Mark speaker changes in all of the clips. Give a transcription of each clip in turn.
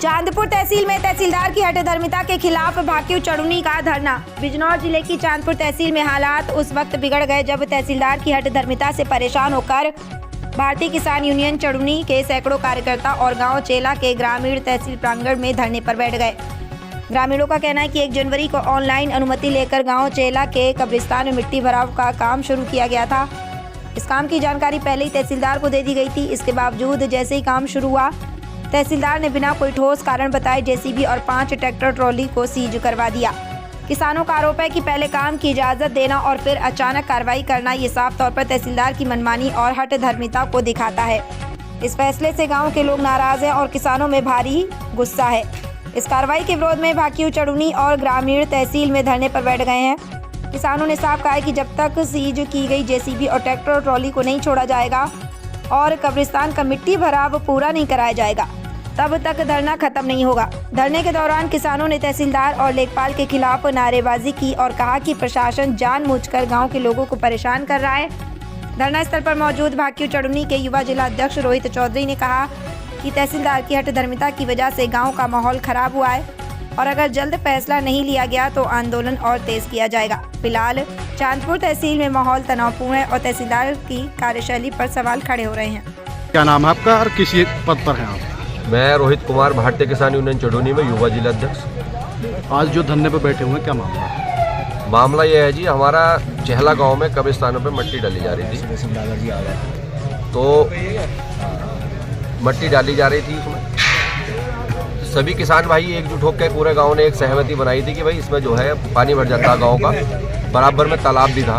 Speaker 1: चांदपुर तहसील में तहसीलदार की हठधर्मिता के खिलाफ भाकियू चढ़ुनी का धरना। बिजनौर जिले की चांदपुर तहसील में हालात उस वक्त बिगड़ गए जब तहसीलदार की हठधर्मिता से परेशान होकर भारतीय किसान यूनियन चढ़ुनी के सैकड़ों कार्यकर्ता और गांव चेला के ग्रामीण तहसील प्रांगण में धरने पर बैठ गए। ग्रामीणों का कहना है कि 1 जनवरी को ऑनलाइन अनुमति लेकर गाँव चेला के कब्रिस्तान में मिट्टी भराव का काम शुरू किया गया था। इस काम की जानकारी पहले ही तहसीलदार को दे दी गई थी। इसके बावजूद जैसे ही काम शुरू हुआ, तहसीलदार ने बिना कोई ठोस कारण बताए जेसीबी और 5 ट्रैक्टर ट्रॉली को सीज करवा दिया। किसानों का आरोप है कि पहले काम की इजाज़त देना और फिर अचानक कार्रवाई करना ये साफ तौर पर तहसीलदार की मनमानी और हठधर्मिता को दिखाता है। इस फैसले से गांव के लोग नाराज हैं और किसानों में भारी गुस्सा है। इस कार्रवाई के विरोध में भाकियू चढ़ुनी और ग्रामीण तहसील में धरने पर बैठ गए हैं। किसानों ने साफ कहा है कि जब तक सीज की गई जेसीबी और ट्रैक्टर और ट्रॉली को नहीं छोड़ा जाएगा और कब्रिस्तान का मिट्टी भराव पूरा नहीं कराया जाएगा, तब तक धरना खत्म नहीं होगा। धरने के दौरान किसानों ने तहसीलदार और लेखपाल के खिलाफ नारेबाजी की और कहा कि प्रशासन जानबूझकर गांव के लोगों को परेशान कर रहा है। धरना स्थल पर मौजूद भाकियू चढ़ुनी के युवा जिला अध्यक्ष रोहित चौधरी ने कहा कि तहसीलदार की हठधर्मिता की वजह से गाँव का माहौल खराब हुआ है और अगर जल्द फैसला नहीं लिया गया तो आंदोलन और तेज किया जाएगा। फिलहाल चांदपुर तहसील में माहौल तनावपूर्ण है और तहसीलदार की कार्यशैली पर सवाल खड़े हो रहे हैं।
Speaker 2: क्या नाम है आपका और किस पद पर हैं आप?
Speaker 3: मैं रोहित कुमार, भारतीय किसान यूनियन चढ़ुनी में युवा जिला अध्यक्ष।
Speaker 2: आज जो धरने पर बैठे हुए हैं, क्या मामला है?
Speaker 3: मामला यह है जी, हमारा चहला गांव में कब्रिस्तानों पे मिट्टी डाली जा रही थी। तो मिट्टी डाली जा रही थी, उसमें सभी किसान भाई एकजुट होकर पूरे गांव ने एक सहमति बनाई थी कि भाई इसमें जो है पानी भर जाता है गांव का। बराबर में तालाब भी था,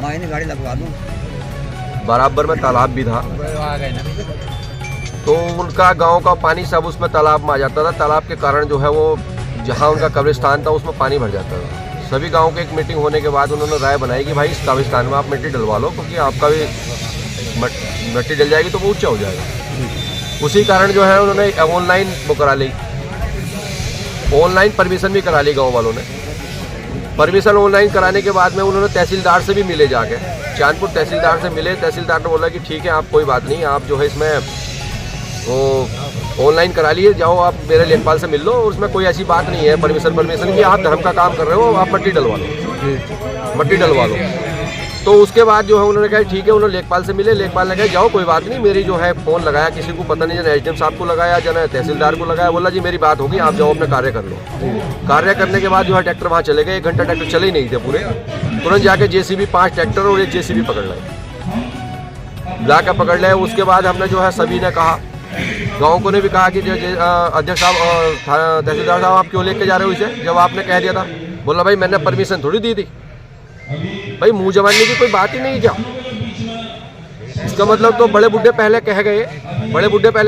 Speaker 3: तो उनका गांव का पानी सब उसमें तालाब में आ जाता था। तालाब के कारण जो है वो जहां उनका कब्रिस्तान था उसमें पानी भर जाता था। सभी गांव की एक मीटिंग होने के बाद उन्होंने राय बनाई कि भाई इस कब्रिस्तान में आप मिट्टी डलवा लो, क्योंकि आपका भी मिट्टी डल जाएगी तो वो ऊंचा हो जाएगा। उसी कारण जो है उन्होंने ऑनलाइन वो करा ली, ऑनलाइन परमिशन भी करा ली। गाँव वालों ने परमिशन ऑनलाइन कराने के बाद में उन्होंने तहसीलदार से भी मिले, जाके चांदपुर तहसीलदार से मिले। तहसीलदार ने बोला कि ठीक है, आप कोई बात नहीं, आप जो है इसमें वो ऑनलाइन करा लिए, जाओ आप मेरे लेखपाल से मिल लो, और उसमें कोई ऐसी बात नहीं है परमिशन की आप धर्म का काम कर रहे हो, आप मिट्टी डलवा लो। तो उसके बाद जो है उन्होंने कहा ठीक है, उन्होंने लेखपाल से मिले। लेखपाल ने कहा जाओ कोई बात नहीं, मेरी जो है फ़ोन लगाया, किसी को पता नहीं, जन एसडीएम साहब को लगाया, जन तहसीलदार को लगाया, बोला जी मेरी बात होगी, आप जाओ अपना कार्य कर लो। कार्य करने के बाद जो है ट्रैक्टर वहाँ चले गए। 1 घंटा ट्रैक्टर चले ही नहीं थे पूरे। तुरंत जाके जेसीबी 5 ट्रैक्टर और 1 जेसीबी पकड़ लाए, लाकर पकड़ लाए। उसके बाद हमने जो है सभी ने कहा, गाँव को ने भी कहा कि अध्यक्ष साहब और तहसीलदार साहब आप क्यों लेके जा रहे हो इसे, जब आपने कह दिया था। बोला भाई मैंने परमिशन थोड़ी दी थी, भाई मुंह जमाने की कोई बात ही नहीं। क्या इसका मतलब, तो बड़े बुड्ढे पहले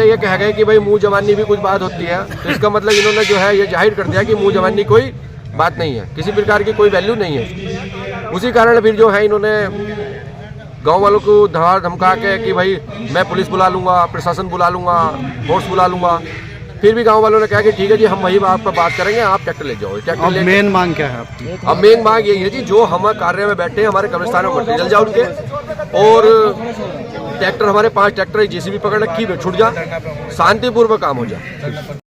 Speaker 3: ये कह गए कि भाई मुंह जमानी भी कुछ बात होती है। तो इसका मतलब इन्होंने जो है ये जाहिर कर दिया कि मुंह जमानी कोई बात नहीं है, किसी प्रकार की कोई वैल्यू नहीं है। उसी कारण फिर जो है इन्होंने गांव वालों को धमका के कि भाई मैं पुलिस बुला लूँगा, प्रशासन बुला लूँगा, फोर्स बुला लूँगा। फिर भी गांव वालों ने कहा कि ठीक है जी, हम वही आप पर बात करेंगे, आप ट्रैक्टर ले जाओ।
Speaker 2: अब मेन मांग क्या है आपकी?
Speaker 3: अब मेन मांग यही है जी, जो हम कार्य में बैठे हैं हमारे कब्रिस्तान में मिट्टी जल जाए उनके, और ट्रैक्टर हमारे 5 ट्रैक्टर जेसीबी पकड़ रखी छूट जा, शांतिपूर्वक काम हो जाए।